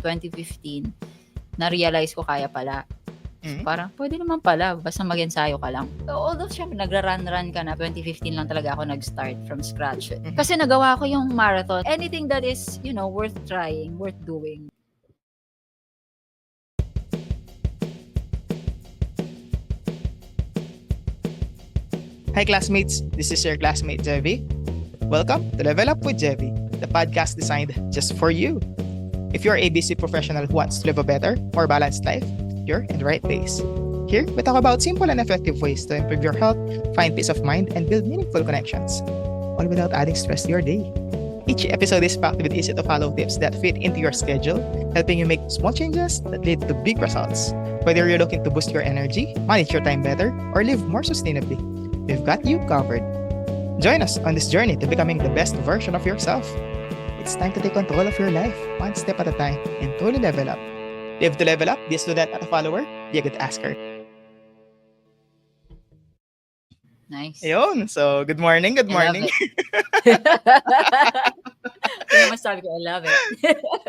2015, na-realize ko kaya pala. So, Mm. parang pwede naman pala, basta mag-ensayo ka lang. Although syempre nagra-run ka na, 2015 lang talaga ako nag-start from scratch. Kasi nagawa ko yung marathon. Anything that is, worth trying, worth doing. Hi classmates, this is your classmate Jevi. Welcome to Level Up with Jevi, the podcast designed just for you. If you're a busy professional who wants to live a better, more balanced life, you're in the right place. Here, we talk about simple and effective ways to improve your health, find peace of mind, and build meaningful connections, all without adding stress to your day. Each episode is packed with easy-to-follow tips that fit into your schedule, helping you make small changes that lead to big results. Whether you're looking to boost your energy, manage your time better, or live more sustainably, we've got you covered. Join us on this journey to becoming the best version of yourself. It's time to take control of your life, one step at a time, and truly level up. Live to level up, be a student at a follower, be a good asker. Nice. Ayun, so good morning, good I love morning. it. Yun naman sabi ko, I love it.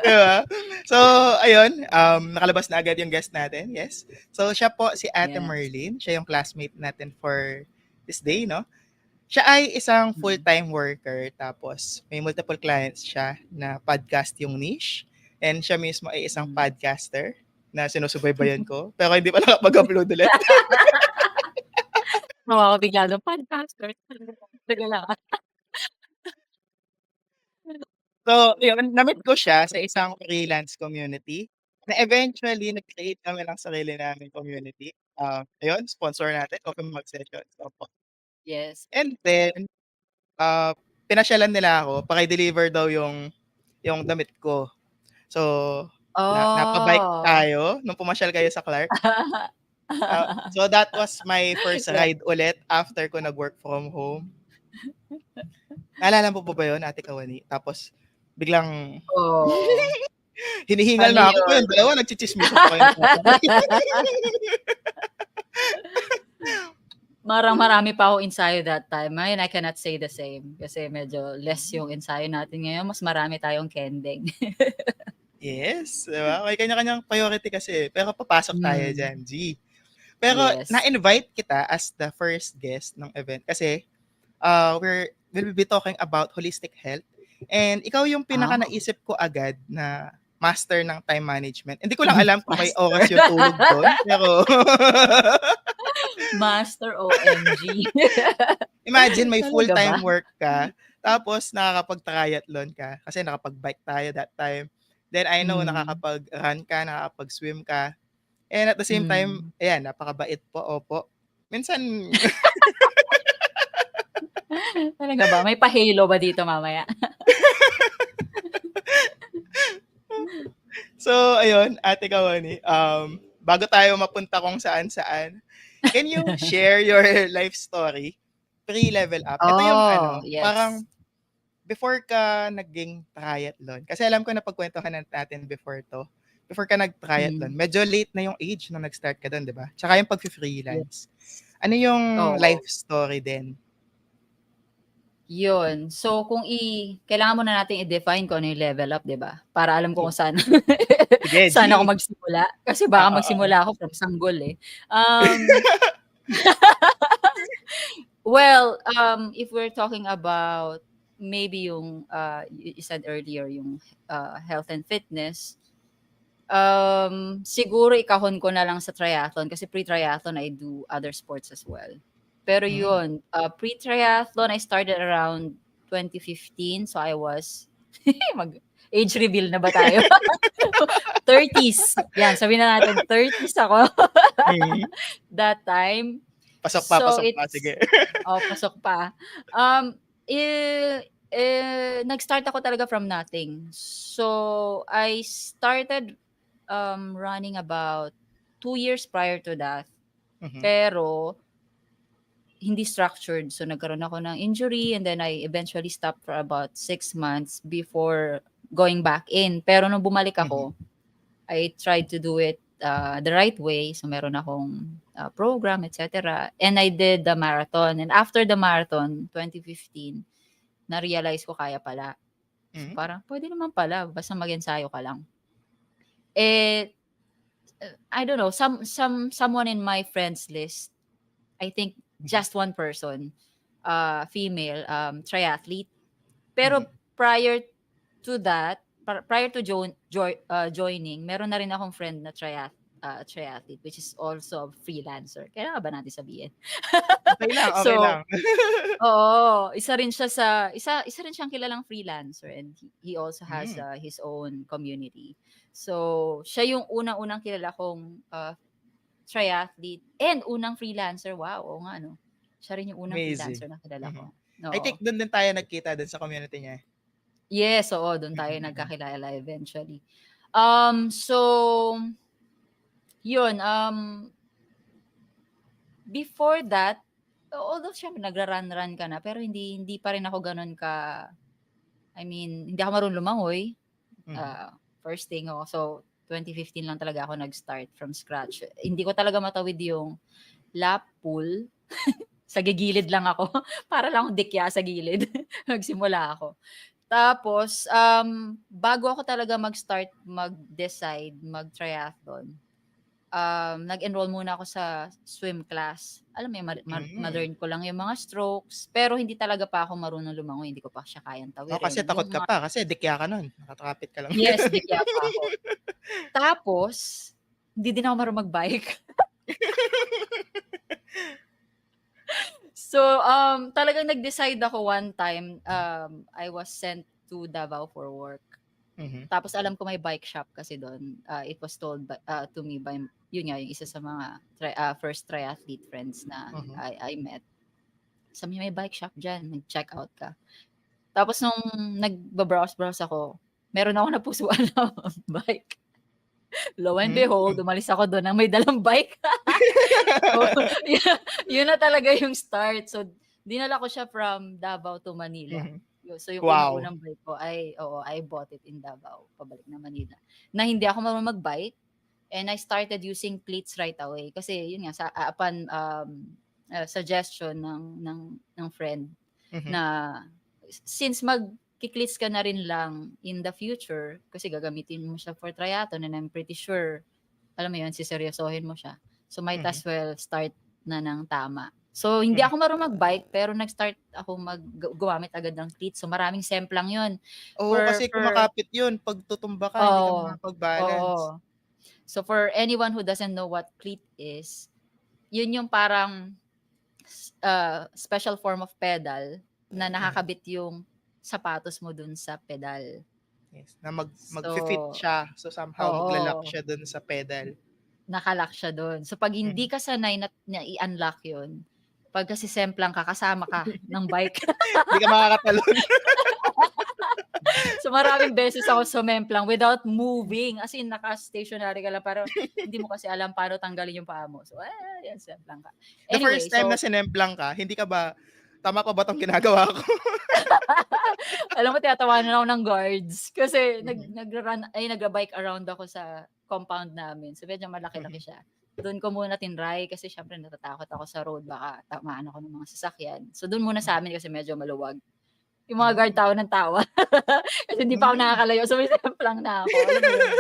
Diba? So, ayun, nakalabas na agad yung guest natin, yes. So, siya po si Ate Yes. Merlin, siya yung classmate natin for this day, no? Siya ay isang full-time worker, tapos may multiple clients siya na podcast yung niche. And siya mismo ay isang podcaster na sinusubaybayan ko. Pero hindi pa nakapag-upload ulit. Mawa ko bigla ng podcaster. Sige lang. So, yun, na-meet ko siya sa isang freelance community na eventually nag-create kami ng sarili namin community. Ayun, sponsor natin, Open Mag Sessions. Opo. Yes. And then, pinasyalan nila ako, paki-deliver daw yung damit ko. So, napabike Oh. tayo nung pumasyal kayo sa Clark. So, that was my first ride ulit after ko nag-work from home. Naalala mo po ba yun, Ate Kawani? Tapos, biglang hinihingal na ako. Ano Yung dalawa, nagchichismisan pa kayo. Marami pa ako ensayo that time. Ngayon, I cannot say the same. Kasi medyo less yung ensayo natin ngayon. Mas marami tayong kending. Yes, diba? May kanya-kanyang priority kasi. Pero papasok tayo dyan, G. Pero Yes. na-invite kita as the first guest ng event kasi we'll be talking about holistic health. And ikaw yung pinaka-naisip ko agad na master ng time management. Hindi ko lang alam kung may oras yung tulog doon. Pero Master OMG. imagine may Talaga full-time ba? work ka, tapos nakakapag-triathlon ka kasi nakapag-bike tayo that time. Then I know nakakapag-run ka, nakakapag-swim ka. And at the same time, ayan, napakabait po, opo. Minsan, Talaga ba? May pa-halo ba dito mamaya? so, ayun, Ate Kawani, bago tayo mapunta kung saan-saan, can you share your life story pre-level up? Ito yung Yes. parang before ka naging triathlon, kasi alam ko na pagkwentuhan natin before ka nag-triathlon, medyo late na yung age nung nag-start ka doon, di ba? Tsaka yung pag-freelance. Ano yung life story din? Yun. So, kailangan muna natin i-define kung ano yung level up, di ba? Para alam ko kung saan, Sige, saan G. ako magsimula. Kasi baka magsimula ako from sanggol eh. Well, if we're talking about maybe yung, you said earlier, yung health and fitness, siguro ikahon ko na lang sa triathlon kasi pre-triathlon I do other sports as well. Pero yun, pre-triathlon I started around 2015, so I was age reveal na ba tayo? 30s. Yan, sabihin na natin 30s ako. That time. Pasok pa, sige. Pasok pa. Nag-start ako talaga from nothing. So, I started running about 2 years prior to that. Pero, hindi structured. So, nagkaroon ako ng injury and then I eventually stopped for about 6 months before going back in. Pero nung bumalik ako, I tried to do it the right way. So, meron akong program, etc. And I did the marathon. And after the marathon, 2015, na-realize ko kaya pala. So, parang pwede naman pala. Basta mag-ensayo ka lang. Eh, I don't know, someone in my friends list, I think just one person, female, triathlete. Pero prior to that, prior to joining, meron na rin akong friend na triathlete, which is also a freelancer. Kailangan ba natin sabihin? Okay lang, okay So, lang. oo, isa rin siyang kilalang freelancer, and he also has Mm, his own community. So, siya yung unang-unang kilala kong triathlete and unang freelancer. Wow, oo nga, no? Siya rin yung unang amazing. freelancer na kilala Mhm. ko. I Oo. think doon din tayo nagkita dun sa community niya. Yes, oo, doon tayo Mhm, mhm. nagkakilala eventually. So, yun, before that, although syempre nagra-run-run ka na, pero hindi pa rin ako gano'n I mean, hindi ako marunong lumangoy. Mhm. First thing ako. So, 2015 lang talaga ako nag-start from scratch. Hindi ko talaga matawid yung lap pool. Sa gigilid lang ako. Para lang akong dikya sa gilid. Nagsimula ako. Tapos, bago ako talaga mag-start mag-decide mag-triathlon, nag-enroll muna ako sa swim class. Alam mo yun, Mm. ma-learn ko lang yung mga strokes, pero hindi talaga pa ako marunong lumangoy, hindi ko pa siya kayang Oo, kasi tawirin. takot Yung ka mga pa kasi dikya ka nun, nakatakapit ka lang. yes, dikya pa ako. Tapos, hindi din ako marunong mag-bike. So, talagang nag-decide ako one time, I was sent to Davao for work. Mhm, Tapos alam ko may bike shop kasi doon. It was told to me by, yun nga, yung isa sa mga first triathlete friends na mhm. I met. Sabi niya, may bike shop dyan, mag-check out ka. Tapos nung nagbabrowse-browse ako, meron ako napusuan na bike. Lo and behold, Hmm. umalis ako doon nang may dalang bike. So, yun na talaga yung start. So, dinala ko siya from Davao to Manila. Mhm. So, yung Wow. unang-unang bike ko I bought it in Davao, pabalik na Manila. Na hindi ako marunong mag-bike, and I started using cleats right away. Kasi, yun nga, upon suggestion ng friend, Mhm, na since mag-cleats ka na rin lang in the future, kasi gagamitin mo siya for triathlon, and I'm pretty sure, alam mo yun, siseryosohin mo siya. So, might mhm, as well start na ng tama. So, hindi mhm. ako marunong mag-bike, pero nag-start ako gumamit agad ng cleats. So, maraming semplang yun. Oo, For, kasi for, kumakapit yun 'pag tutumba ka hindi ka oh, makakapag-balance. oo. So, for anyone who doesn't know what cleat is, yun yung parang special form of pedal na Mhm, nakakabit yung sapatos mo dun sa pedal. yes, na magfi-fit So, siya. So, somehow magla-lock oo. siya dun sa pedal. Nakalock siya dun. So 'pag hindi Mhm. ka sanay na i-unlock yun, 'pag kasi semplang ka, kasama ka ng bike. Hindi ka makakatalon. So maraming beses ako sumemplang without moving, as in naka-stationary ka lang, pero hindi mo kasi alam paano tanggalin yung paa mo. So, yan, semplang ka. The Anyway, first time na so sinemplang ka, hindi ka ba, "Tama pa ba 'tong ginagawa ko?" alam mo, tinatawanan ako ng guards kasi Mhm, nagba-bike around ako sa compound namin. So medyo malaki-laki mhm, siya. Do'n ko muna tinry kasi siyempre natatakot ako sa road, baka tamaan ako ng mga sasakyan. So do'n muna mhm, sa'min kasi medyo maluwag. Yung mga guard hmm, tawa ng tawa. Kasi hindi pa ako hmm. nakakalayo, sumisemplang na ako, alam mo yun?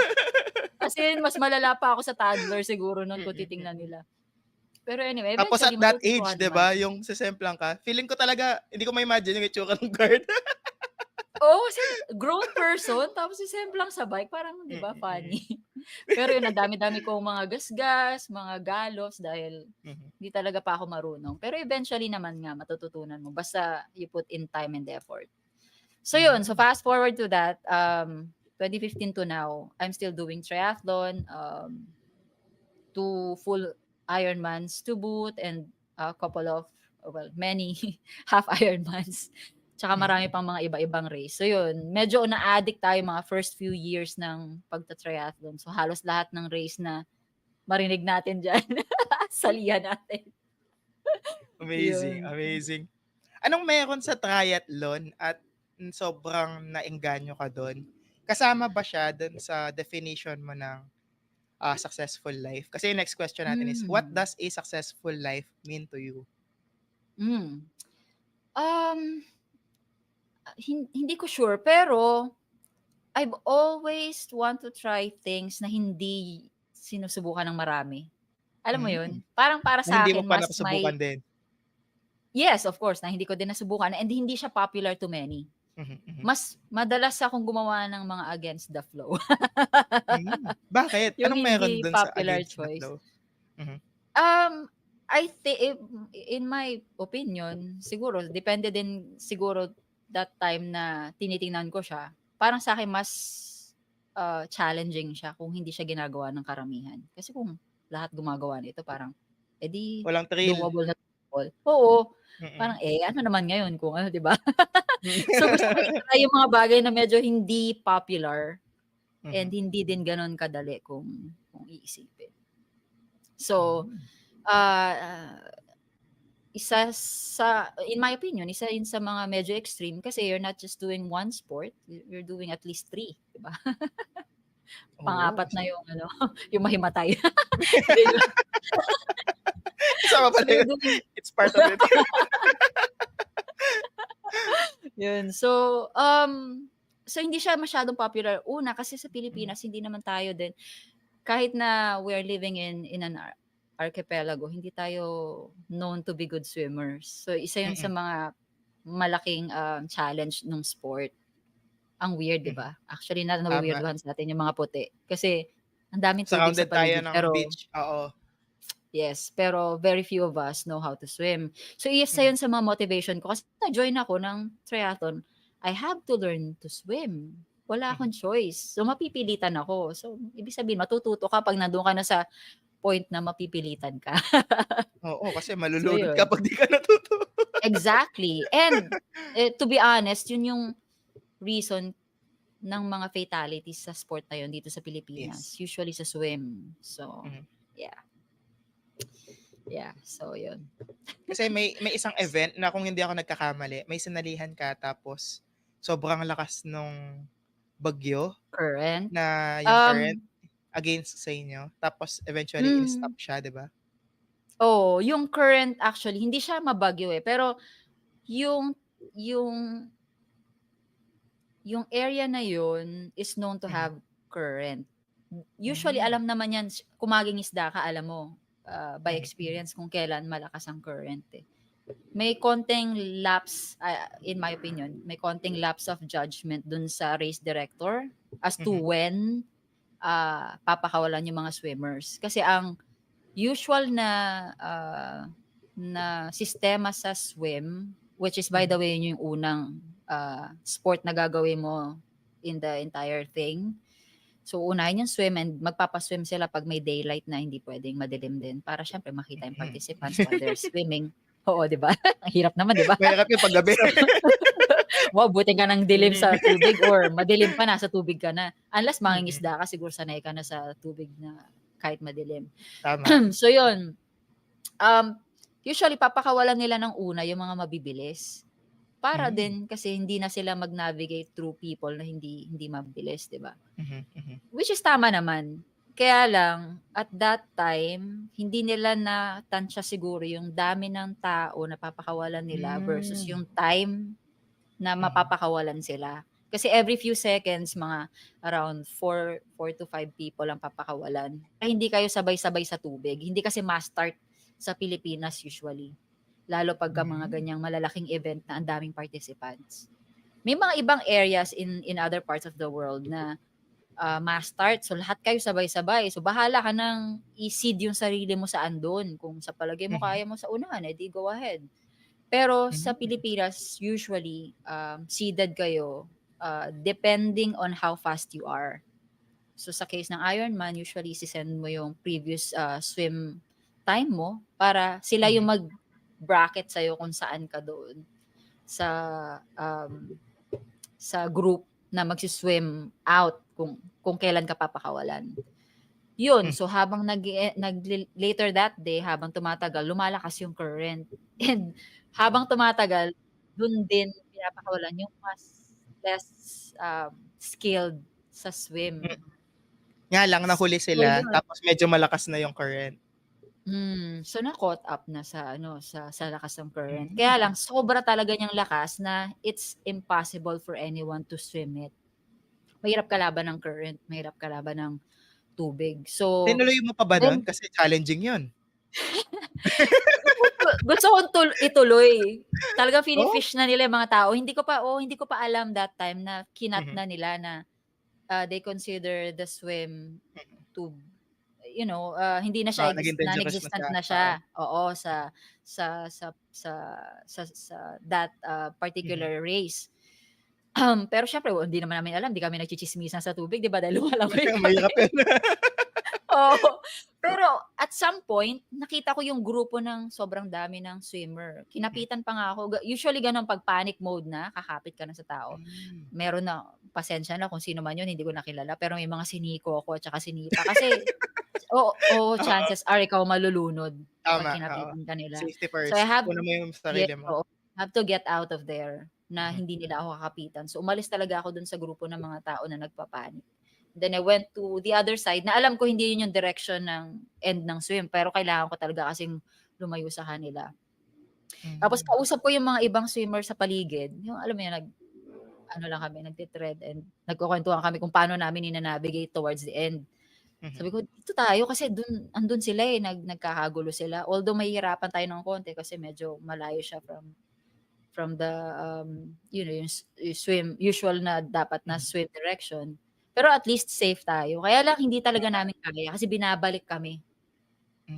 As in mas malala pa ako sa toddler siguro nun Mm, kung titingnan mm. nila. Pero anyway, Tapos at eventually that age, matututuhan 'di naman. ba, yung sesemplang ka, feeling ko talaga hindi ko ma-imagine yung itsura ng guard. Oo, kasi grown person tapos sisemplang sa bike, parang 'di Mm, ba mm, funny. Pero yun, ang dami-dami kong mga gasgas, mga galos dahil mhm, hindi talaga pa ako marunong. Pero eventually naman nga matututunan mo basta you put in time and effort. So yun, so hmm, fast forward to that, 2015 to now, I'm still doing triathlon, 2 full Ironmans to boot, and a couple of, well, many half Ironmans. Tsaka marami hmm. pang mga iba-ibang race. So yun, medyo na-addict tayo mga first few years ng pagta-triathlon. So halos lahat ng race na marinig natin diyan, salihan natin. Amazing, Yun. amazing. Anong meron sa triathlon at sobrang naengganyo ka dun? Kasama ba siya dun sa definition mo ng, successful life? Kasi yung next question natin is, what Hmm. does a successful life mean to you? Hmm. Um, hindi ko sure, pero I've always want to try things na hindi sinusubukan ng marami. Alam mo yun? Hmm, Parang para na sa hindi mo akin pa mas nakasubukan may din? yes, of course, na hindi ko din nasubukan and hindi siya popular to many. Mhm. Mas madalas akong gumawa ng mga against the flow. Bakit? Yung Anong meron hindi dun sa popular against the choice. flow? Mhm. I think in my opinion, siguro depende din siguro that time na tinitingnan ko siya. Parang sa akin mas, challenging siya kung hindi siya ginagawa ng karamihan. Kasi kung lahat gumagawa nito parang, eh, Walang thrill? doable na doable. Oo, parang, Mm. ano naman ngayon kung ano, 'di ba? So, gusto ko i-try yung mga bagay na medyo hindi popular and Mhm. hindi din gano'n kadali kung iisipin. So, Hmm. ah, isa sa in my opinion, isa yun sa mga medyo extreme kasi you're not just doing one sport, you're doing at least 3, 'di ba? Oo, Pang-apat na kasi yung ano, yung mahimatay. Hindi ba? kasama So, pala you're yun. doing It's part of it. yun. So hindi siya masyadong popular. Una, kasi sa Mhm. Pilipinas hindi naman tayo din kahit na we are living in an archipelago, hindi tayo known to be good swimmers. So isa yun sa Mm. mga malaking, challenge nung sport. Ang weird, 'di Mhm. ba? Actually Tama. nawi-weirduhan sa'tin yung mga puti. Kasi ang daming tubig sa Surrounded tayo paligid ng pero beach, oo. yes, pero very few of us know how to swim. So isa Mhm. yun sa mga motivation ko kasi na-join ako ng triathlon, I have to learn to swim. Wala Mhm. akong choice. So mapipilitan ako. So ibig sabihin matututo ka 'pag nandun ka na sa point na mapipilitan ka. Oo, kasi So malulunod ka yun. 'pag di ka natuto. Exactly. And, to be honest, yun yung reason ng mga fatalities sa sport na yun dito sa Yes. Pilipinas, usually sa swim. So, Mhm. yeah. Yeah, so yun. Kasi may isang event na kung hindi ako nagkakamali, may sinalihan ka tapos sobrang lakas nung bagyo Current. na yung current Um, against sa inyo, tapos eventually in-stop hmm, siya, 'di ba? oo, yung current actually hindi siya mabagyo, pero yung yung yung area na yun is known to Mhm. have current. Usually Hmm. alam naman yan kung maging isda ka alam mo, by Mhm. Mhm. experience kung kailan malakas ang current, eh. May konting lapse, in my opinion, may konting lapse of judgment dun sa race director as to Mhm. when, papakawalan yung mga swimmers. Kasi ang usual na sistema sa swim, which is by the Mhm. way yun yung unang, sport na gagawin mo in the entire thing. So, unahin yung swim and magpapa-swim sila 'pag may daylight na hindi puwedeng madilim din para siyempre makita yung Mhm. participants while they're swimming. Oo, 'di ba? Ang hirap naman, 'di ba? Mahirap yun 'pag gabi. So, wow, buti ka ng dilim Mhm. sa tubig or madilim pa nasa tubig ka na. Unless Mm. mangingisda ka siguro sanay ka na sa tubig na kahit madilim. Tama. So, yun, um, usually papakawalan nila ng una yung mga mabibilis. Para Hmm. din kasi hindi na sila mag-navigate through people na hindi hindi mabilis, 'di ba? Mhm. Mhm. Which is tama naman. Kaya lang, at that time, hindi nila natansya siguro yung dami ng tao na papakawalan nila versus Hmm. yung time na Mhm. mapapakawalan sila. Kasi every few seconds, mga around four to five people ang papakawalan. Hindi kayo sabay-sabay sa tubig. Hindi kasi mass start sa Pilipinas usually. Lalo pagka mga Hmm. ganyang malalaking event na ang daming participants. May mga ibang areas in other parts of the world na mass start. So, lahat kayo sabay-sabay. So, bahala ka ng i-seed yung sarili mo saan do'n. Kung sa palagay mo Mhm. kaya mo sa unahan, edi go ahead. Pero sa Hmm. Pilipinas, usually, seeded kayo depending on how fast you are. So, sa case ng Ironman, usually sisend mo yung previous swim time mo para sila yung Mhm. mag-bracket sa'yo kung saan ka doon sa um, sa group na magsi-swim out kung kailan ka papakawalan. Yun, Hmm. so habang later that day, habang tumatagal, lumalakas yung current. And habang tumatagal, dun din pinapakawalan yung mas less, skilled sa swim. Nga lang nahuli So sila yun, tapos medyo malakas na yung current. so na-caught up na sa ano, sa lakas ng current. Kaya Hmm. lang sobra talaga niyang lakas na it's impossible for anyone to swim it. mahirap kalaban ng current, mahirap kalaban ng tubig. So, Tinuloy mo pa ba nun? then Kasi challenging yun. gusto kong ituloy. Talagang Oh? fini-fish na nila yung mga tao. Hindi ko pa alam that time na kinat Mhm. na nila na they consider the swim Mhm. to, hindi na siya Naging dangerous na non-existent siya, na oo. siya. Oo, sa that Mhm. particular race. Pero siyempre hindi naman namin alam, 'di kami nagtsitsismisan sa tubig, 'di ba, dahil lumalangoy kami. Mahirap yun. Oo. Pero at some point, nakita ko yung grupo ng sobrang dami ng swimmer. Kinapitan pa nga ako. Usually gano'n 'pag panic mode na, kakapit ka na sa tao. Hmm. Meron na, pasensya na kung sino man 'yun, hindi ko na kilala, pero may mga siniko ako at saka sinipa. Kasi oo, Oo, chances are ikaw malulunod 'pag tama, oo. kinapitan ka nila. Safety So I first. have Una mo yung yes, sarili mo. oo, have to get out of there na Mhm. hindi nila ako kakapitan. So umalis talaga ako dun sa grupo ng mga tao na nagpa-panic. Then I went to the other side na alam ko hindi yun yung direction ng end ng swim, pero kailangan ko talaga kasing lumayo sa kanila. Tapos Hmm. kausap ko yung mga ibang swimmer sa paligid, yung alam mo yun, ano lang kami, nagte-thread and nagkukuwentuhan kami kung paano namin ina-navigate towards the end. Mhm. Sabi ko, "Dito tayo," kasi andun sila, eh, nagkakagulo sila. Although mahihirapan tayo ng konti kasi medyo malayo siya from the, yung swim usual na dapat na Mhm. swim direction. Pero at least safe tayo. Kaya lang hindi talaga namin kaya kasi binabalik kami.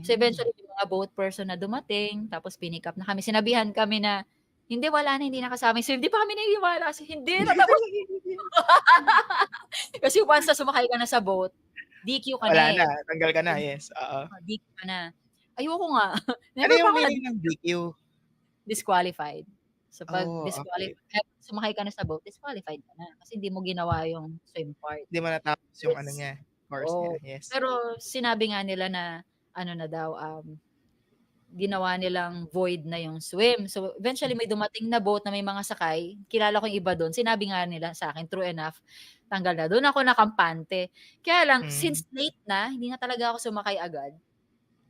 So Hmm. eventually may mga boat person na dumating, tapos pinick up na kami. Sinabihan kami na, "Hindi, wala na, hindi na kasama yung swim." 'Di pa kami naniniwala kasi, "Hindi, tatapos." Kasi once na sumakay ka na sa boat, DQ ka na, Wala na, eh. tanggal ka na, yes, oo. DQ ka na. Ayoko nga. Ano Never pa yung ako meaning ng DQ? disqualified. So 'pag Oh, okey. sumakay ka na sa boat, disqualified ka na kasi hindi mo ginawa yung swim part. 'Di mo natapos yung ano Yes, niya, course niya, oo. yes. Pero sinabi nga nila na ano na daw, ginawa nilang void na yung swim. So eventually Mhm. may dumating na boat na may mga sakay, kilala ko yung iba dun, sinabi nga nila sa'kin, true enough, tanggal na. Dun ako nakampante. Kaya lang Hmm. since late na, hindi na talaga ako sumakay agad.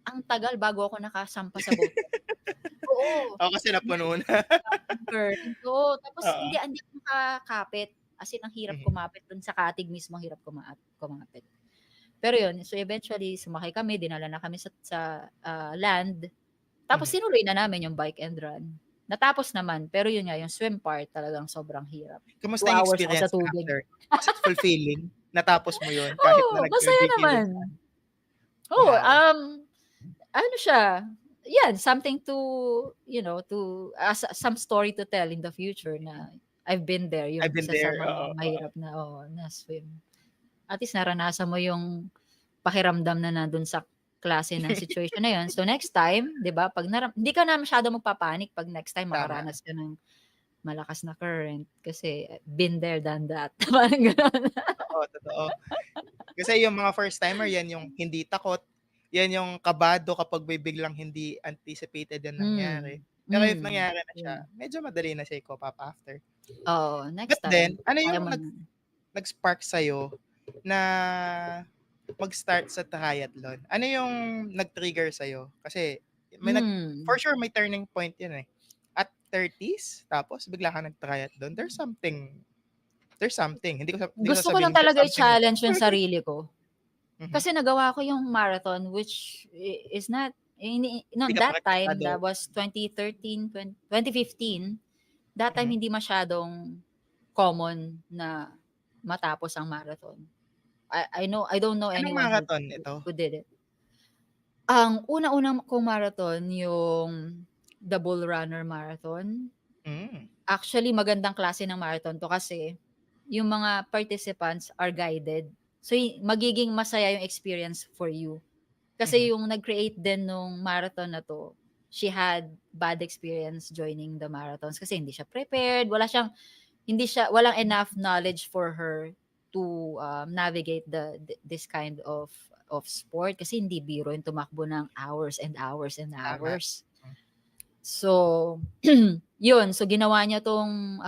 Ang tagal bago ako nakasampa sa boat. Oo. Oo, kasi napuno na. Current, oo. Tapos Oo. hindi ako makakapit, as in ang hirap Mhm. kumapit dun sa katig mismo, ang hirap kumapit. Pero yun, so eventually sumakay kami, dinala na kami sa land, tapos Mhm. sinuloy na namin yung bike and run. Natapos naman, pero yun nga, yung swim part talagang sobrang hirap. Kamusta 2 yung hours ako sa experience tubig. after? Was it fulfilling? Natapos mo yun kahit na Oo, masaya nagka-ridiculous naman. ka? Oo, Wow. ano siya, yan something to, some story to tell in the future na I've been there, yung I've been isa sa there, mga oo, oo. mahirap na, oo, na swim. At least naranasan mo yung pakiramdam na nandun sa klase ng situation na yun. So next time, 'di ba, 'pag hindi ka na masyadong magpa-panic 'pag next time Tama. makaranas ka ng malakas na current kasi been there, done that, parang gano'n. Totoo, totoo. Kasi yung mga first timer, yan yung hindi takot, yan yung kabado kapag may biglang hindi anticipated na nangyari. Pero if nangyari na siya, Yun. medyo madali na siya i-cope up after. Oo, next But then, time ano kaya yung mo na. nag-spark sa'yo na mag-start sa triathlon? Ano yung nag-trigger sa'yo? Kasi for Hmm. sure may turning point yun, eh. At 30s, tapos bigla kang nag-triathlon, there's something. Hindi ko Gusto ko lang sasabihin there's talaga something wrong. i-challenge yung sarili ko. Mhm. Kasi nagawa ko yung marathon which is not Hindi no'n ka pa that time, repektado. that was 2013, 2015, that time Mhm. hindi masyadong common na matapos ang marathon. I don't know Anong anyone marathon ito? who did it. Ang una-una kong marathon yung the Bull Runner Marathon. Hmm. Actually magandang klase ng marathon 'to kasi yung mga participants are guided. So, magiging masaya yung experience for you. Mhm. Kasi yung nag-create din nung marathon na 'to, she had bad experience joining the marathons kasi hindi siya prepared, walang enough knowledge for her to, navigate this kind of sport kasi hindi biro yung tumakbo ng hours and hours and Tama. hours. So, yun. So, ginawa niya 'tong,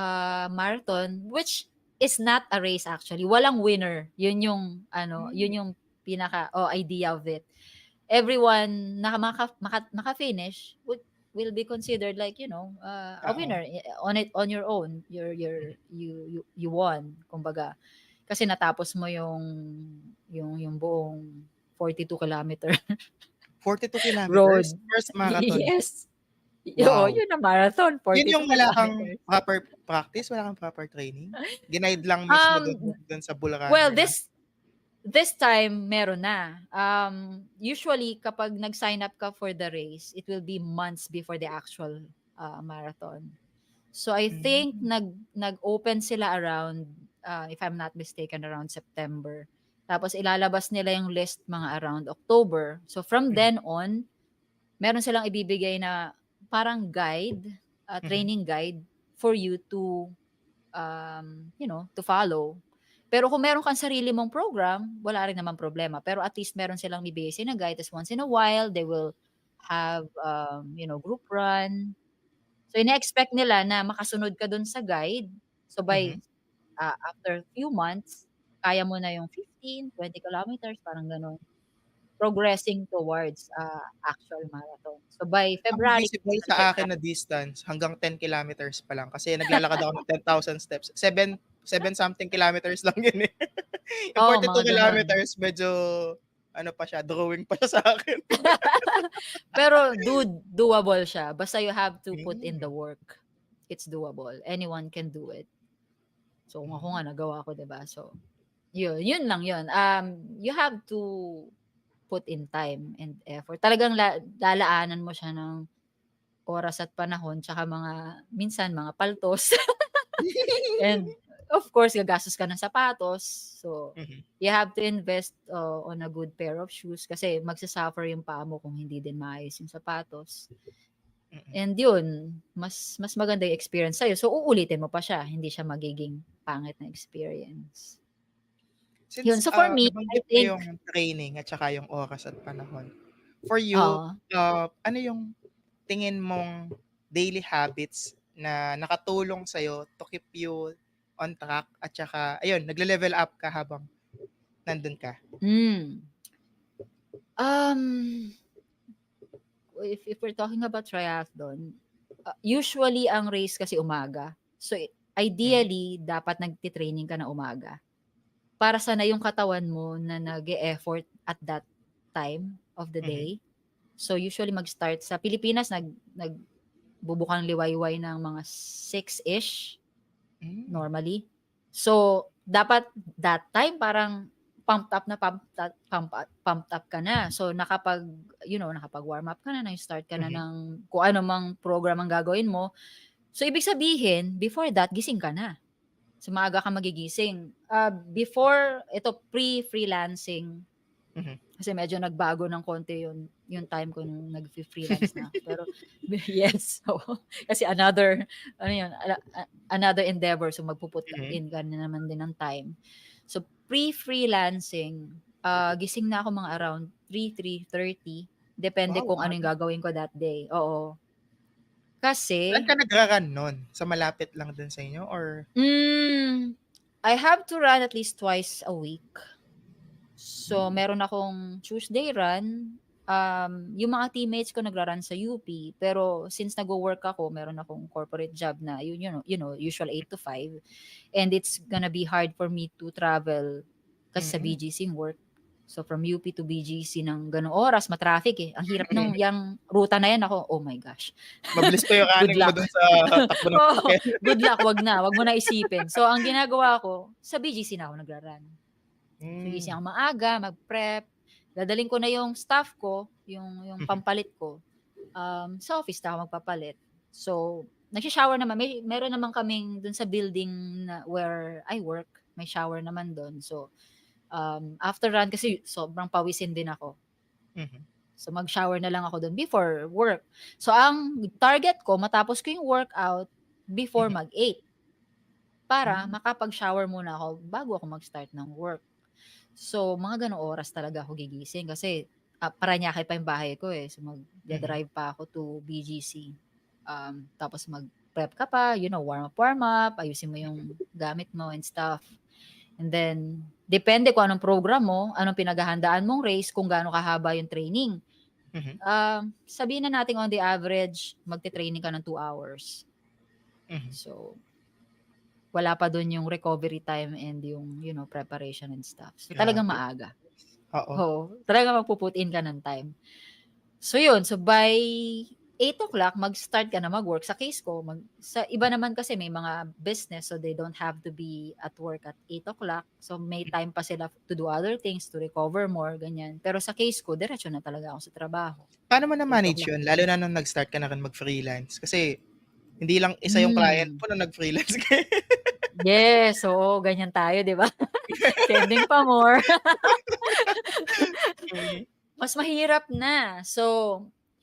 marathon, which is not a race actually, walang winner. Yun yung ano, Hmm. yun yung idea of it. Everyone na maka-finish will be considered like, a Oo. winner on your own. You won kumbaga. Kasi natapos mo yung buong 42 kilometer 42 road. kilometers? First marathon? Yes. Oo, Wow. yun ang marathon, Yun 42 yung wala kang kilometers. proper practice, wala kang proper training? Ginaid lang mismo dun sa Bulacan Well, or lang? this time meron na. Usually kapag nag-sign up ka for the race, it will be months before the actual marathon. So I think Hmm. nag-open sila around if I'm not mistaken around September. Tapos ilalabas nila yung list mga around October. So from Mhm. then on, meron silang ibibigay na parang guide, Mhm. training guide for you to to follow. Pero kung meron kang sarili mong program, wala rin naman problema. Pero at least meron silang bibigay na guide. Tapos once in a while, they will have, group run. So, ine-expect nila na makasunod ka dun sa guide. So, Mhm. after few months, kaya mo na yung 15, 20 kilometers, parang gano'n. Progressing towards, actual marathon. So, by Ang February, visible sa akin na distance hanggang 10 kilometers pa lang kasi naglalakad ako ng 10,000 steps. 7 something kilometers lang yun, eh. Yung oo, 42 mga gano'n. kilometers medyo ano pa siya, drawing pa siya sa'kin. Pero dude, doable siya. Basta you have to put in the Hmm. work. It's doable. Anyone can do it. So, kung ako nga Hmm. nagawa ko, 'di ba? So, yun lang yun. You have to put in time and effort. Talagang lalaanan mo siya ng oras at panahon tsaka minsan mga paltos. And of course, gagastos ka ng sapatos. So, Mhm. you have to invest on a good pair of shoes kasi magsa-suffer yung paa mo kung hindi din maayos yung sapatos. Mm. And yun, mas maganda yung experience sa'yo. So, uulitin mo pa siya. Hindi siya magiging pangit na experience. Yun. Since, So, for me, I nabanggit mo think, yung training at saka yung oras at panahon. For you, oo. ano yung tingin mong daily habits na nakatulong sa'yo to keep you on track at saka ayun, nagle-level up ka habang nandun ka? Hmm. Um, if we're talking about triathlon, usually ang race kasi umaga. So, Hmm. ideally, dapat nagti-training ka na umaga. Para sanay yung katawan mo na nag-e-effort at that time of the Mhm. day. So, usually mag-start sa Pilipinas, nagbubukang liwayway ng mga 6-ish Hmm. normally. So, dapat that time parang pumped up ka na. So, nakapag-warm up ka na, nag-start ka na Mhm. ng kung ano mang program ang gagawin mo. So, ibig sabihin, before that, gising ka na. So, maaga ka magigising. Before, ito pre-freelancing, Mhm. kasi medyo nagbago ng konti yung time ko nung nag-freelance na ako. Pero yes, oo. Kasi another endeavor. So, magpuput Mhm. in ka na naman din ng time. So, pre-freelancing, gising na ako mga around 3:30. Depende Wow, kung ano yung umaga. gagawin ko that day. Oo. Kasi, Saan ka nagra-run nun? Sa malapit lang din sa inyo or hmm, I have to run at least twice a week. So, meron akong Tuesday run. Yung mga teammates ko nagra-run sa UP, pero since nagwo-work ako, meron akong corporate job na usual 8 to 5, and it's gonna be hard for me to travel kasi sa mm. BGC yung work. So, from UP to BGC ng gano'ng oras, ma-traffic, eh. Ang hirap yang ruta na yan, ako, oh my gosh. Mabilis pa yung Good running mo luck. dun sa takbo ng Oo, sasakyan. good luck, 'wag mo na isipin. So, ang ginagawa ko, sa BGC na ako nagra-run. So, gising Hmm. ako maaga, mag-prep, dadalhin ko na yung stuff ko, yung Mhm. pampalit ko, sa office na ako magpapalit. So, nagsho-shower naman, meron naman kaming dun sa building na where I work, may shower naman dun. So, after run kasi sobrang pawisin din ako. Mhm. So, mag-shower na lang ako dun before work. So, ang target ko matapos ko yung workout before Mhm. mag-8 para Hmm. makapag-shower muna ako bago ako mag-start ng work. So, mga gano'ng oras talaga ako gigising kasi, Parañaque pa yung bahay ko, eh. So, Mhm. magda-drive pa ako to BGC. Tapos mag-prep ka pa, warm up, ayusin mo yung gamit mo and stuff. And then, depende kung anong program mo, anong pinaghahandaan mong race, kung gaano kahaba yung training. Mhm. Sabihin na natin on the average, magte-training ka ng 2 hours. Mhm. So, wala pa dun yung recovery time and yung, preparation and stuff. So, talagang Grabe. maaga. Oo. Oo, talagang magpu-put in ka ng time. So, yun. So, by 8:00 mag-start ka na mag-work. Sa case ko, sa iba naman kasi may mga business, so they don't have to be at work at 8:00. So, may time pa sila to do other things, to recover more, ganyan. Pero sa case ko, diretso na talaga ako sa trabaho. Paano mo na-manage 8:00. yun? Lalo na nung nag-start ka na rin mag-freelance. Kasi hindi lang isa yung client mo nung nag-freelance ka. Yes, oo, ganyan tayo, 'di ba? Sending pa more. Mas mahirap na. So,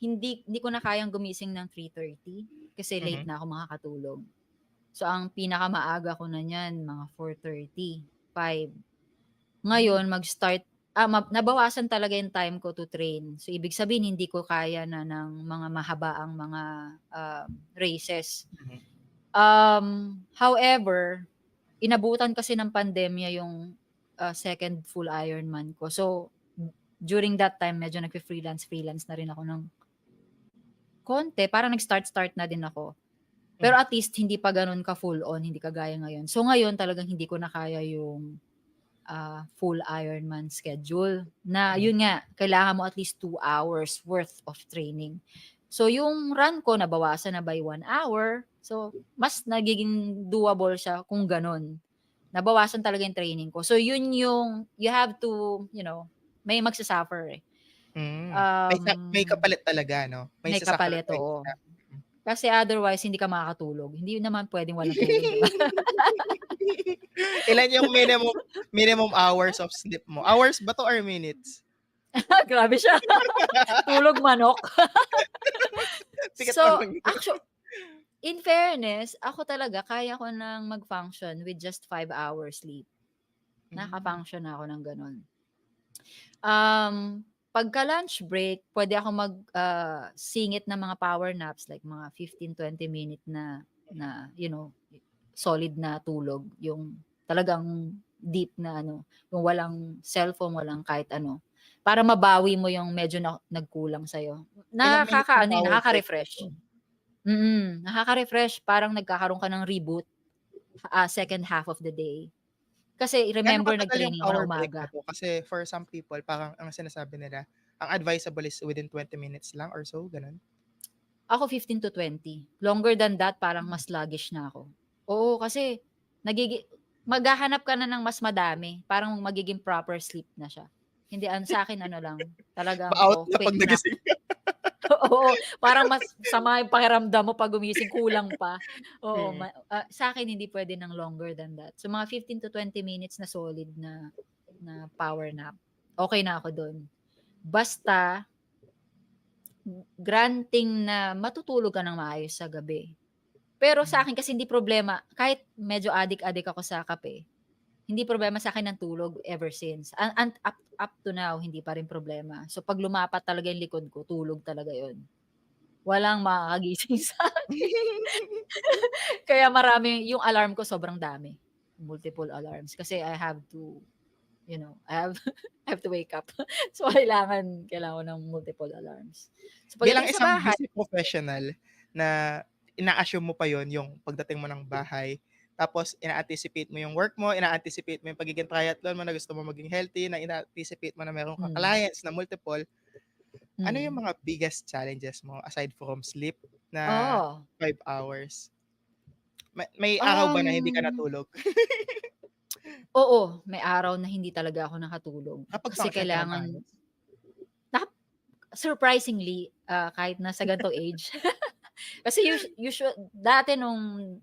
hindi ko na kayang gumising ng 3:30 kasi late Mhm. na ako makakatulog. So, ang pinakamaaga ko na niyan mga 4:30, 5. Ngayon mag-start nabawasan talaga yung time ko to train. So, ibig sabihin hindi ko kaya na ng mga mahabaang mga, races. Mhm. However, inabutan kasi ng pandemya yung, second full Ironman ko. So, during that time medyo nagfi-freelance na rin ako ng konti, parang nag-start na din ako. Pero Mhm. at least hindi pa gano'n ka full on, hindi kagaya ngayon. So, ngayon talagang hindi ko na kaya yung, full Ironman schedule na Mhm. yun nga, kailangan mo at least 2 hours worth of training. So, yung run ko nabawasan na by 1 hour. So, mas nagiging doable siya kung gano'n. Nabawasan talaga yung training ko. So, yun yung you have to, may magsa-suffer, eh. May Um, kapalit talaga 'no? May may kapalit, sa-sacrifice oo. ka. Kasi otherwise hindi ka makakatulog. Hindi naman puwedeng walang tulog, 'di ba? Ilan yung minimum hours of sleep mo? Hours ba 'to or minutes? Grabe siya. Tulog manok. Tikat So, manok. in fairness, ako talaga kaya ko ng mag-function with just 5 hours sleep. Hmm. Nakaka-function na ako ng gano'n. Pagka-lunch break, puwede akong singit ng mga power naps like mga 15-20 minute na, solid na tulog, yung talagang deep na ano, yung walang cellphone, walang kahit ano, para mabawi mo yung medyo nagkulang sa'yo. Ilang minutes yung Nakakaano, power break nakaka-refresh. mo? Nakaka-refresh, parang nagkakaroon ka ng reboot, second half of the day. Kasi Gaano remember katagal yung nag-training ako power ng break na umaga. 'to? Kasi for some people parang ang sinasabi nila, ang advisable is within 20 minutes lang or so, gano'n? Ako 15 to 20. Longer than that parang mas sluggish na ako. Oo, kasi maghahanap ka na ng mas madami, parang magiging proper sleep na siya. Hindi sa'kin ano lang, talagang, Ba-out na quick 'pag nap. nagising ka. Oo, parang mas sama yung pakiramdam mo 'pag gumising, kulang pa. Oo, Mm. sa'kin hindi puwede ng longer than that. So, mga 15 to 20 minutes na solid na na power nap, okey na ako dun. Basta granting na matutulog ka ng maayos sa gabi. Pero Hmm. sa'kin kasi hindi problema, kahit medyo adik-adik ako sa kape, hindi problema sa'kin ang tulog ever since. Up to now, hindi pa rin problema. So 'pag lumapat talaga yung likod ko, tulog talaga yun. Walang makakagising sa'kin. Kaya yung alarm ko sobrang dami, multiple alarms kasi I have to, I have I have to wake up. So kailangan ko ng multiple alarms. So Bilang pagdating sa isang bahay. busy professional na ina-assume mo pa yon yung pagdating mo ng bahay, tapos ina-anticipate mo yung work mo, ina-anticipate mo yung pagiging triathlon mo na gusto mo maging healthy, na ina-anticipate mo na meron kang Hmm, clients na multiple. Ano yung hmm. mga biggest challenges mo aside from sleep na Oo. 5 hours? May araw ba na hindi ka Um, natulog? oo, may araw na hindi talaga ako nakatulog kasi Napag-function ka ng kailangan maayos? naka surprisingly, kahit nasa gan'tong age. Kasi dati nung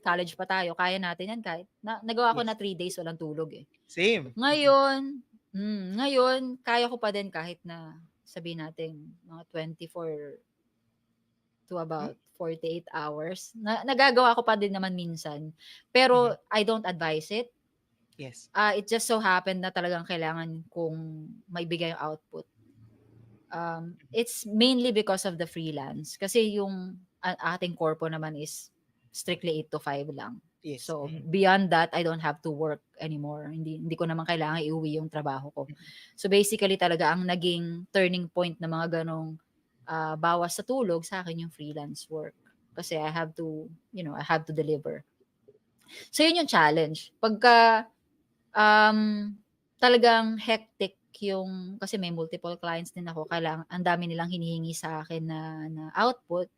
college pa tayo kaya natin 'yan kahit nagawa ko na Yes. 3 days walang tulog, eh. Same. Mm. Ngayon kaya ko pa din kahit na sabihin nating mga 24 to Hmm, about 48 hours, nagagawa ko pa din naman minsan, pero mhm. I don't advise it. Yes. It just so happened na talagang kailangan kong maibigay yung output. It's mainly because of the freelance kasi yung ating korpo naman is strictly 8 to 5 lang. Yes. So, Mm. beyond that, I don't have to work anymore. Hindi ko naman kailangan iuwi yung trabaho ko. Mm. So, basically talaga ang naging turning point ng mga ganong, bawas sa tulog sa'kin yung freelance work. Kasi I have to deliver. So, yun yung challenge. Pagka talagang hectic yung kasi may multiple clients din ako, kailangan ang dami nilang hinihingi sa akin na output,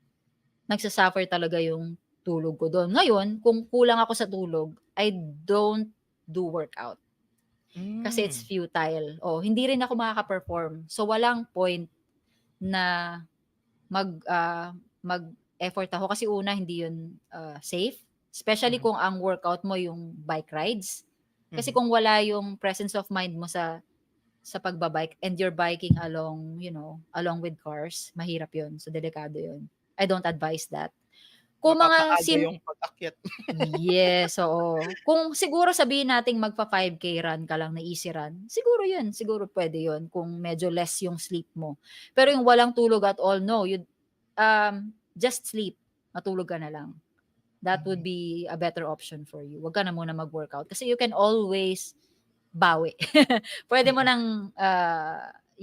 nagsa-suffer talaga yung tulog ko do'n. Ngayon, kung kulang ako sa tulog, I don't do workout kasi it's Hmm. futile. Hindi rin ako makaka-perform. So, walang point na mag-effort ako kasi una hindi yun, safe, especially Mhm. kung ang workout mo yung bike rides. Kasi Mhm. kung wala yung presence of mind mo sa pagba-bike and you're biking along, along with cars, mahirap yun. So, delikado yun. I don't advise that. Kung mga Mapapaaga yung pag-akyat. yes, oo. Kung siguro sabihin nating magfa-5K run ka lang na easy run, siguro yun, siguro puwede yun kung medyo less yung sleep mo. Pero yung walang tulog at all, no, just sleep, matulog ka na lang. That would Mhm. be a better option for you. Wag ka na muna mag-workout kasi you can always bawi. Puwede mo Mhm. ng,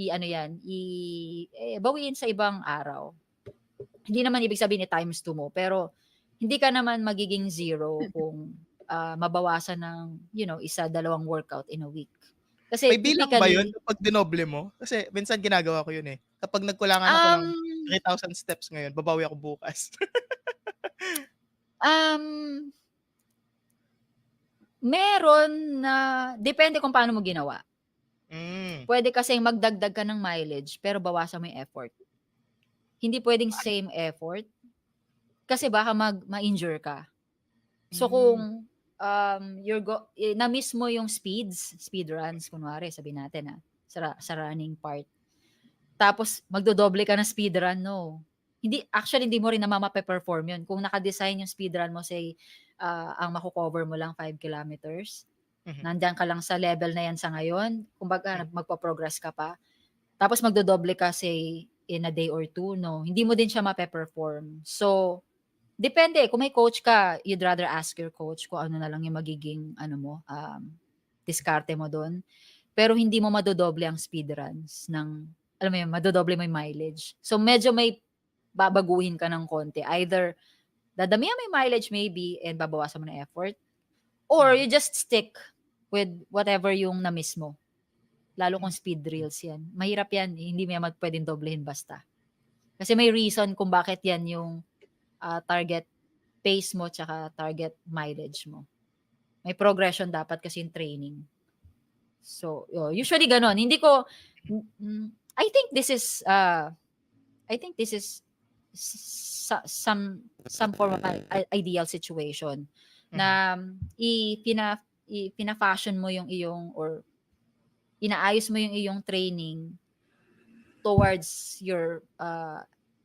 i-ano 'yan, bawiin sa ibang araw. Hindi naman ibig sabihin i-times 2 mo, pero hindi ka naman magiging zero kung, mabawasan ng, 1, 2 workout in a week. Kasi May bilang ba yun typically, kapag dinoble mo? Kasi minsan ginagawa ko yun, eh. Kapag nagkulangan ako ng um, 3,000 steps ngayon, babawi ako bukas. um, meron na depende kung paano mo ginawa. Hmm. Puwede kasing magdagdag ka ng mileage pero bawasan mo yung effort. Hindi puwedeng same effort kasi baka ma-injure ka. So Hmm. kung, na-miss mo yung speed runs kunwari sabihin natin, sa running part, tapos magdodoble ka ng speed run, no. Hindi mo rin naman mape-perform yun kung naka-design yung speed run mo say, ang mako-cover mo lang 5 kilometers, Mhm. nandiyan ka lang sa level na yan sa ngayon, kumbaga Mhm. magpo-progress ka pa, tapos magdodoble ka say in a day or two, no, hindi mo din siya mape-perform. So, depende kung may coach ka, you'd rather ask your coach kung ano na lang yung magiging ano mo, diskarte mo dun. Pero hindi mo madodoble ang speed runs alam mo yun, madodoble mo yung mileage. So, medyo may babaguhin ka ng konti. Either dadamihan mo yung mileage maybe and babawasan mo ng effort, or Mhm. you just stick with whatever yung na-miss mo. Lalo kung Hmm. speed drills yan. Mahirap yan, hindi mo yan puwedeng doblehin basta. Kasi may reason kung bakit yan yung, target pace mo tsaka target mileage mo. May progression dapat kasi yung training. So, usually gano'n. Hindi ko I think this is, some form of an ideal situation Mhm. na ipina-fashion mo yung iyong or inaayos mo yung iyong training towards your,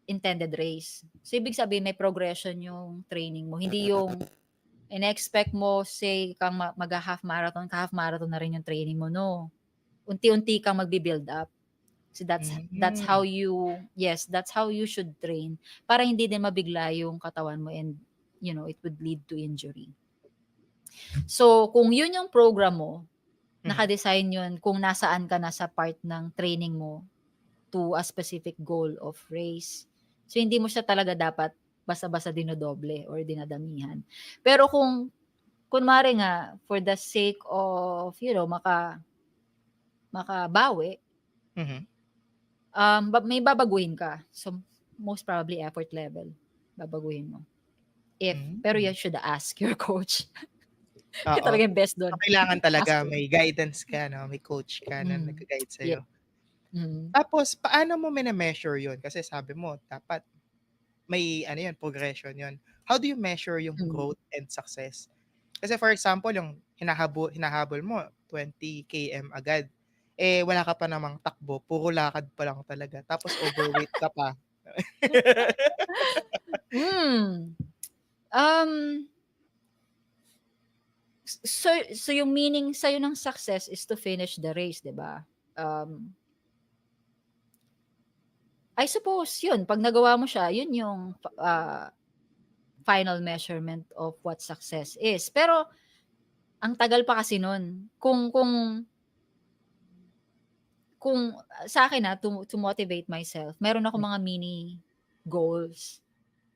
intended race. So, ibig sabihin may progression yung training mo, hindi yung ine-expect mo say kang magha-half marathon, ka-half marathon na rin yung training mo, no. Unti-unti kang magbi-build up. So that's how Hmm. that's how you should train para hindi din mabigla yung katawan mo and it would lead to injury. So kung yun yung program mo, Mhm. naka-design yun kung nasaan ka na sa part ng training mo to a specific goal of race. So hindi mo siya talaga dapat basta-basta dinodoble or dinadamihan. Pero kung kunwari nga for the sake of, makabawi, Mhm. may babaguhin ka. So, most probably effort level, babaguhin mo. Pero you Hmm. should ask your coach. Yun Oo. talaga yung best So, dun. kailangan Ask talaga him. may guidance ka 'no, may coach ka na Hmm, nagga-guide yeah, sa'yo. mm, Tapos paano mo mine-measure yun? Kasi sabi mo dapat may ano yun, progression yun. How do you measure yung hmm. growth and success? Kasi for example, yung hinahabol mo 20 km agad, eh, wala ka pa namang takbo, puro lakad pa lang talaga tapos overweight ka pa. Hmm, um, so yung meaning sa'yo ng success is to finish the race, 'di ba? Um, I suppose yun 'pag nagawa mo siya, yun yung final measurement of what success is. Pero ang tagal pa kasi nun. Kung sa'kin, to motivate myself, meron akong mga mini goals.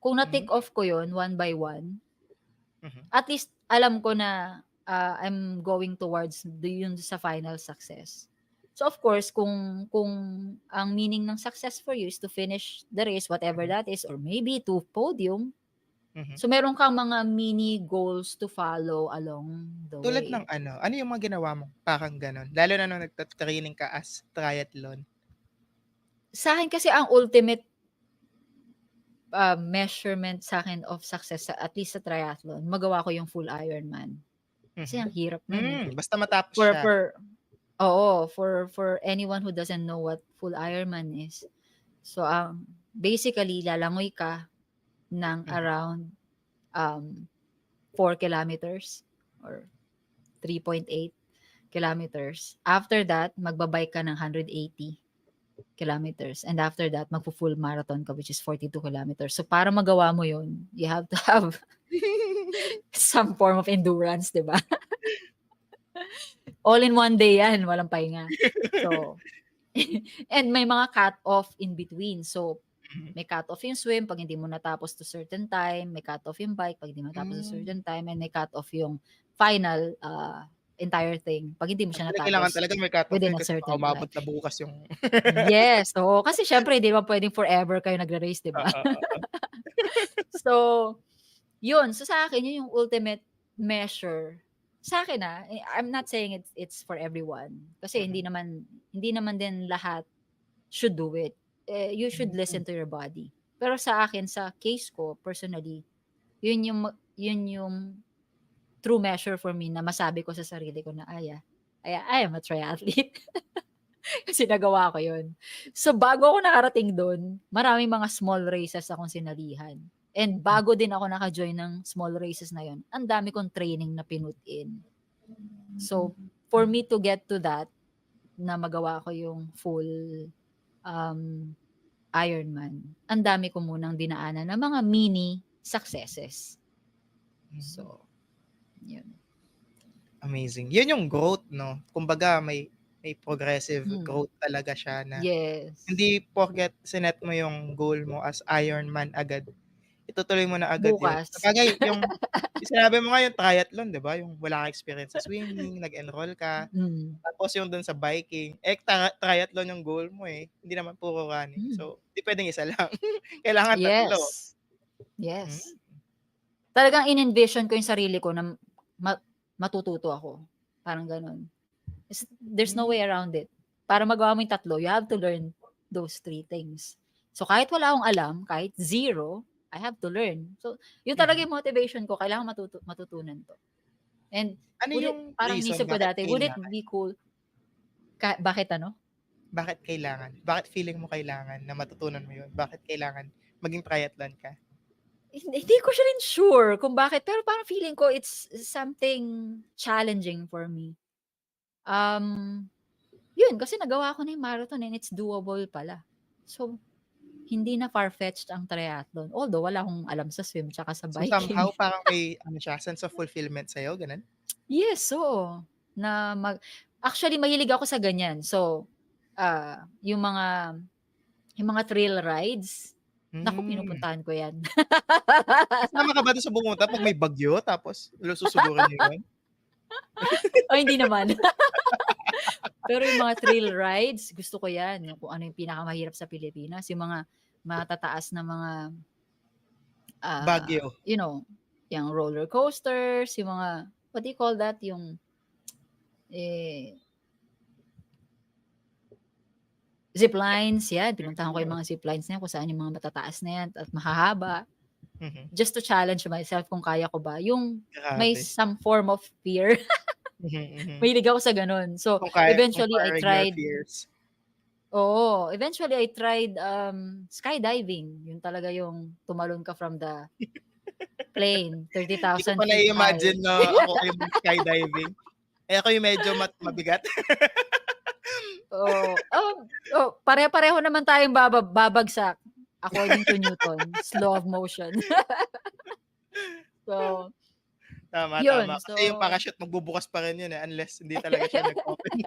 Kung Hmm. na-tick off ko 'yun one by one, Mhm. at least alam ko na I'm going towards yun sa final success. So of course, kung ang meaning ng success for you is to finish the race, whatever that is, or maybe to podium, so meron kang mga mini goals to follow along the Tulad way. ng ano yung mga ginawa mo parang ganon? Lalo na nung nagtatraining ka as triathlon. Sa akin kasi ang ultimate measurement sa akin of success, at least sa triathlon, magawa ko yung full Ironman. Kasi ang hirap nun eh. Basta matapos siya. For anyone who doesn't know what full Ironman is. So, basically, lalangoy ka ng around 4 kilometers or 3.8 kilometers. After that, magbabike ka ng 180 kilometers. And after that, magpo-full marathon ka, which is 42 kilometers. So, para magawa mo yun, you have to have some form of endurance, di ba? All in one day yan, walang pahinga. So, and may mga cut-off in between. So, may cut-off yung swim pag hindi mo natapos to certain time, may cut-off yung bike pag hindi mo natapos to certain time, and may cut-off yung final entire thing pag hindi mo siya natapos. Kailangan talaga may cut-off within yun a kasi certain umabot time. na bukas yung... Yes. So, kasi syempre, hindi ba pwedeng forever kayo nagre-race, di ba? So, yun. So, sa akin, yun yung ultimate measure. Sa akin I'm not saying it's for everyone. Kasi hindi naman din lahat should do it. You should listen to your body. Pero sa akin, sa case ko, personally, yun yung true measure for me na masabi ko sa sarili ko na, I am a triathlete. Kasi nagawa ko yun. So, bago ako nakarating doon, maraming mga small races akong sinalihan. And bago din ako naka-join ng small races na yun, ang dami kong training na pinut in. So, for me to get to that, na magawa ko yung full Ironman, ang dami ko munang dinaanan ng mga mini successes. So, yun. Amazing. Yun yung growth, no? Kumbaga, may progressive growth talaga siya na yes. Hindi porket sinet mo yung goal mo as Ironman agad, itutuloy mo na agad Bukas. yun. Sabagay, yung sinabi mo nga yung triathlon, di ba? Yung wala kang experience sa swimming, nag-enroll ka, tapos yung dun sa biking, triathlon yung goal mo eh. Hindi naman puro running. So, di pwedeng isa lang. Kailangan tatlo. Yes. Talagang in-envision ko yung sarili ko na matututo ako. Parang ganun. There's no way around it. Para magawa mo yung tatlo, you have to learn those 3 things. So, kahit wala akong alam, kahit zero, I have to learn. So, yun talaga yung motivation ko. Kailangan matutunan to. And, ano yung parang reason isip ko dati, would it kailangan? be cool? Bakit ano? Bakit kailangan? Bakit feeling mo kailangan na matutunan mo yun? Bakit kailangan maging triathlon ka? Hindi ko siya rin sure kung bakit. Pero parang feeling ko it's something challenging for me. Yun, kasi nagawa ko na yung marathon and it's doable pala. So, hindi na far-fetched ang triathlon. Although, wala akong alam sa swim tsaka sa biking. So, somehow, parang may sense of fulfillment sa'yo, ganun? Yes, so, actually, mahilig ako sa ganyan. So, yung mga trail rides, naku, pinupuntahan ko yan. Kasama ka ba doon sa bumunta pag may bagyo, tapos susugurin niyo yun? Hindi naman. Pero yung mga trail rides, gusto ko yan. Yung kung ano yung pinakamahirap sa Pilipinas. Yung mga matataas na mga Bagyo. yung roller coasters, yung mga, what do you call that? Yung zip lines, yan. Pinuntahan ko yung mga zip lines na yan, kung saan yung mga matataas na yan at mahahaba. Just to challenge myself kung kaya ko ba. Yung may some form of fear. Mahilig ako sa ganun. So, eventually I tried skydiving. Yun talaga yung tumalon ka from the plane, 30,000 feet high. Hindi ko pa na-imagine na ako yung skydiving. Ako yung medyo mabigat. Pare-pareho naman tayong babagsak according to Newton's law of motion. So, tama. So, kasi yung parachute magbubukas pa rin yun unless hindi talaga siya nag-open.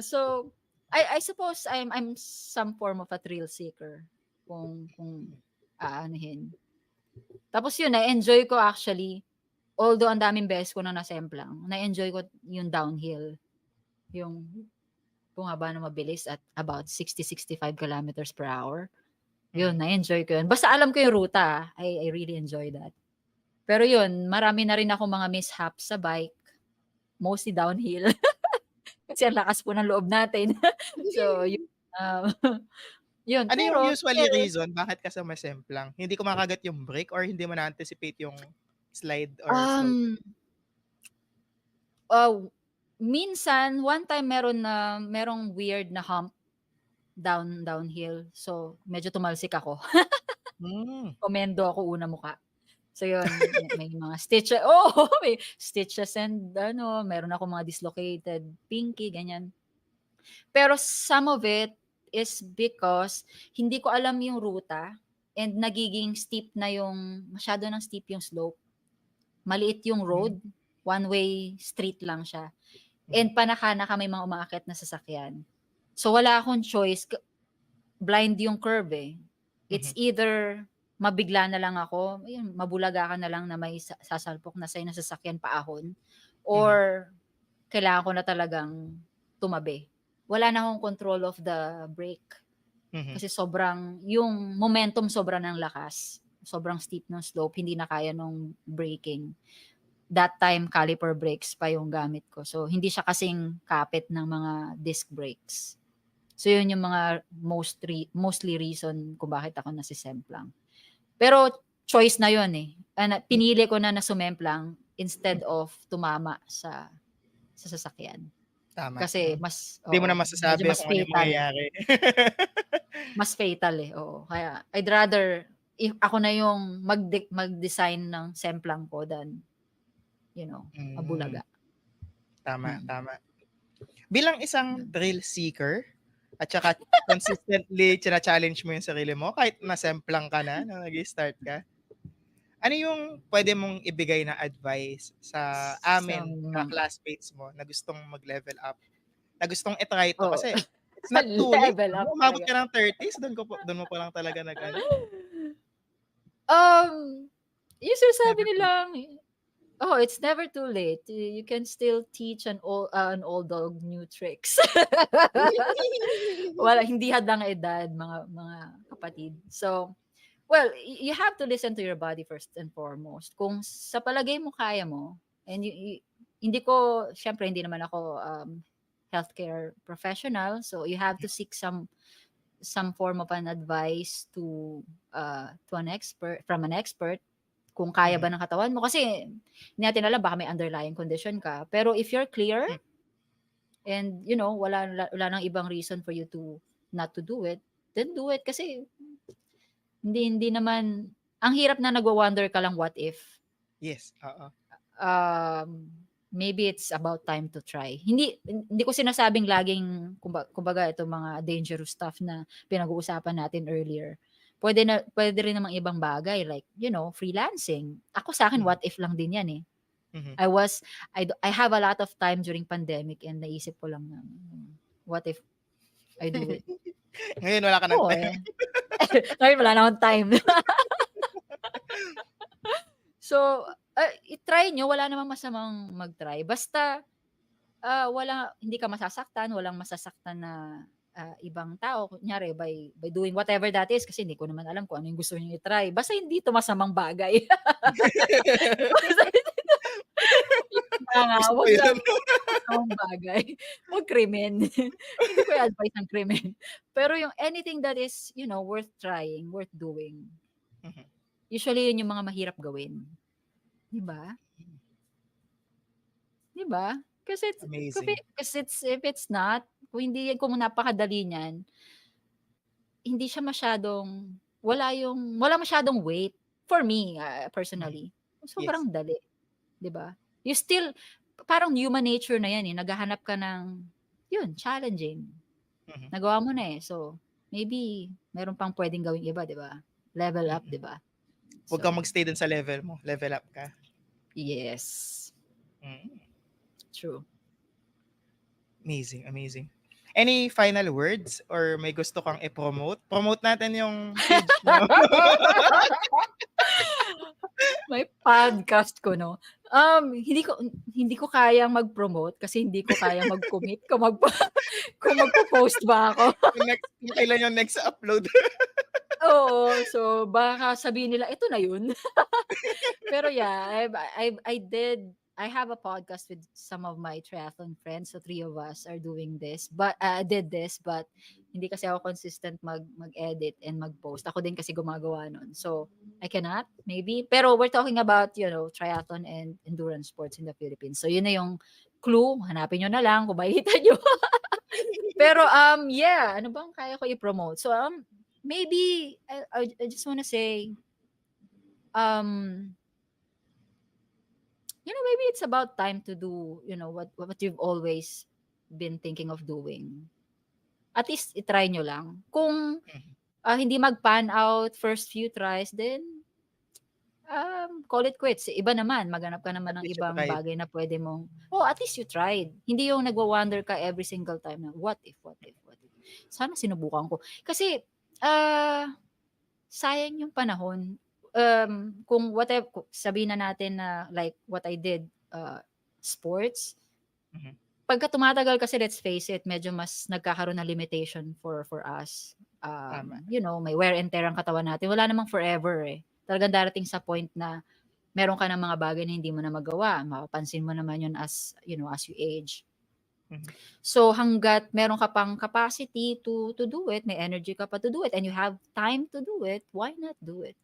So, I suppose I'm some form of a thrill seeker kung aanuhin. Tapos yun, na-enjoy ko actually although ang daming beses ko na nasemplang, na-enjoy ko yung downhill. Yung bumaba na mabilis at about 60-65 kilometers per hour. Yun, na-enjoy ko yun. Basta alam ko yung ruta. I really enjoy that. Pero yun, marami na rin ako mga mishaps sa bike. Mostly downhill. Kasi ang lakas po ng loob natin. So, yun. Yun. Ano yung Pero, usually reason bakit ka sumasemplang? Hindi kumakagat yung brake or hindi mo na-anticipate yung slide or slope? minsan, one time merong weird na hump downhill. So, medyo tumalsik ako. Komendo ako una mukha. So, yun, may mga stitches. May stitches and meron ako mga dislocated pinky, ganyan. Pero some of it is because hindi ko alam yung ruta and nagiging steep na masyado ng steep yung slope. Maliit yung road, one-way street lang siya. And panaka-naka may mga umaakyat na sasakyan. So wala akong choice. Blind yung curve eh. It's either mabigla na lang ako, mabulaga ka na lang na may sasalpok na sa'yo na sasakyan paahon, or kailangan ko na talagang tumabi. Wala na akong control of the brake. Kasi yung momentum sobra ng lakas. Sobrang steep ng slope, hindi na kaya nung braking. That time, caliper brakes pa yung gamit ko. So, hindi siya kasing kapit ng mga disc brakes. So, yun yung mga mostly reason kung bakit ako nasisemplang. Pero, choice na yun eh. Pinili ko na sumemplang instead of tumama sa sasakyan. Tama. Kasi mas... Hindi mo na masasabi kung ano yung mangyayari. Mas fatal eh. Oo. Kaya, I'd rather, if ako na yung mag-design ng semplang ko than mabulaga. Tama. Bilang isang thrill seeker, at saka consistently challenge mo yung sarili mo, kahit nasemplang ka na, nung nag-start ka, ano yung pwede mong ibigay na advice sa amin, mga classmates mo, na gustong mag-level up, na gustong itry ito? Kasi it's not too late. Umabot ka ng 30s, doon mo pa lang talaga yung sinasabi nilang, it's never too late. You can still teach an old dog new tricks. Hindi hadlang edad, mga kapatid. So, well, you have to listen to your body first and foremost. Kung sa palagay mo kaya mo, and syempre hindi naman ako healthcare professional, so you have to seek some form of an advice to an expert, from an expert, kung kaya ba ng katawan mo. Kasi hindi natin alam, baka may underlying condition ka. Pero if you're clear, and wala nang ibang reason for you to not to do it, then do it. Kasi hindi naman, ang hirap na nagwa-wonder ka lang what if. Yes, maybe it's about time to try. Hindi ko sinasabing laging, kumbaga itong mga dangerous stuff na pinag-uusapan natin earlier. Pwede rin namang ibang bagay like, freelancing. Ako sa akin, what if lang din yan eh. I have a lot of time during pandemic and naisip ko lang na, what if I do it? Ngayon wala ka ng time. Ngayon wala na akong time. So, i-try nyo. Wala namang masamang mag-try. Basta, hindi ka masasaktan, walang masasaktan na ibang tao, kunyari, by doing whatever that is, kasi hindi ko naman alam kung ano yung gusto nyo i-try. Basta hindi ito masamang bagay. Huwag lang masamang bagay. Huwag krimen. Hindi ko i-advise ng krimen. Pero yung anything that is, worth trying, worth doing, usually yun yung mga mahirap gawin. Diba? Diba? Kasi if it's not, kung napakadali niyan, hindi siya masyadong, wala masyadong weight. For me, personally. Sobrang dali. Diba? You still, parang human nature na yan eh. Naghahanap ka ng, challenging. Nagawa mo na eh. So, maybe, meron pang pwedeng gawing iba, diba? Level up, diba? Huwag kang magstay dun sa level mo. Level up ka. Yes. True. Amazing. Any final words or may gusto kang i-promote? Promote natin yung page mo. May podcast ko, no? Hindi ko kayang mag-promote kasi hindi ko kayang mag-commit kung magpo-post ba ako. Kung kailan yung next upload. Oo, so baka sabihin nila, "Ito na yun." Pero yeah, I have a podcast with some of my triathlon friends. So 3 of us are doing this, but did this, but hindi kasi ako consistent mag-edit and mag-post. Ako din kasi gumagawa nun. So I cannot, maybe. Pero we're talking about, triathlon and endurance sports in the Philippines. So yun na yung clue. Hanapin nyo na lang kung makikita nyo. Pero yeah, ano bang kaya ko i-promote? So maybe I just wanna say, maybe it's about time to do, what you've always been thinking of doing. At least i-try nyo lang. Kung hindi mag-pan out first few tries, then call it quits. Iba naman, maghanap ka naman At ng least you ibang tried. bagay na pwede mong, at least you tried. Hindi yung nagwa-wonder ka every single time na, what if. Sana sinubukan ko. Kasi, sayang yung panahon. Kung sabihin na natin na like what I did, sports, pagka tumatagal kasi, let's face it, medyo mas nagkakaroon ng limitation for us. Tama. May wear and tear ang katawan natin. Wala namang forever eh. Talagang darating sa point na meron ka ng mga bagay na hindi mo na magawa. Mapapansin mo naman yun as you age. So hanggat meron ka pang capacity to do it, may energy ka pa to do it, and you have time to do it, why not do it?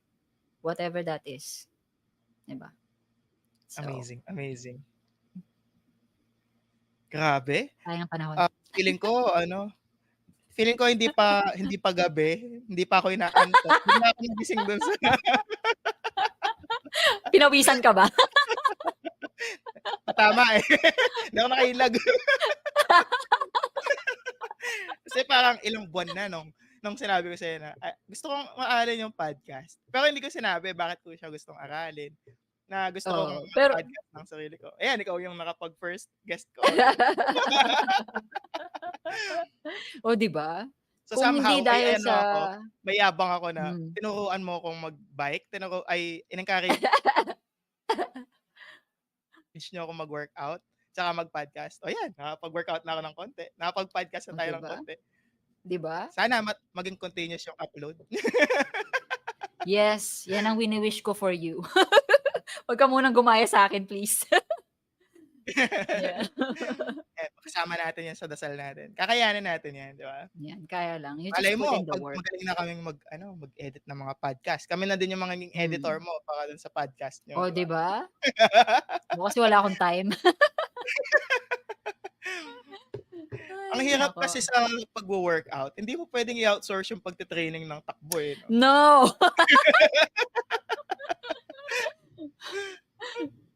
Whatever that is. Diba? So, Amazing. Grabe. Sayang panahon. Feeling ko hindi pa gabi, hindi pa ako inaantok. Bigla ako nagising dun sa Pinawisan ka ba? tama eh. Hindi ako nakailag. Kasi parang ilang buwan na nung sinabi ko sa'yo na gusto kong maaralin yung podcast. Pero hindi ko sinabi bakit ko siya gustong aralin. Na gusto kong Pero mag-podcast ng sarili ko. Ayan, ikaw yung nakapag-first guest ko. diba? So Kung somehow, hindi dahil sa may yabang ako na tinuruan mo akong mag-bike, in-encourage niyo ako mag-workout, tsaka mag-podcast. O yan, nakapag-workout na ako ng konti. Nakapag-podcast na tayo ng konti. Diba? Sana maging continuous yung upload. Yes, yan ang wini-wish ko for you. Huwag ka munang gumaya sa akin, please. Yeah. Kasama natin yan sa dasal natin. Kakayanin natin yan, di ba? Yan, kaya lang. You just Malay put mo, in the work. magaling na kaming mag-edit ng mga podcast. Kami na din yung mga editor mo para dun sa podcast nyo. Diba? Kasi wala akong time. Ang hirap kasi sa pag-workout, hindi mo pwedeng i-outsource yung pagtitraining ng takbo eh. No!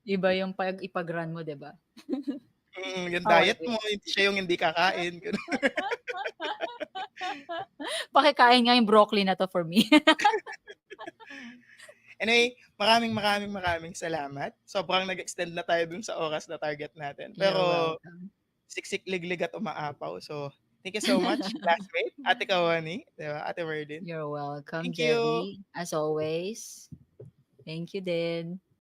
Iba yung ipag-run mo, diba? Yung diet mo, siya yung hindi kakain. Pakikain nga yung broccoli na to for me. Anyway, maraming salamat. Sobrang nag-extend na tayo dun sa oras na target natin. Pero siksik, liglig at umaapaw. So, thank you so much, classmate. Ate Kawani, diba? Ate Merdin. You're welcome, Thank you. Jevy. As always. Thank you din.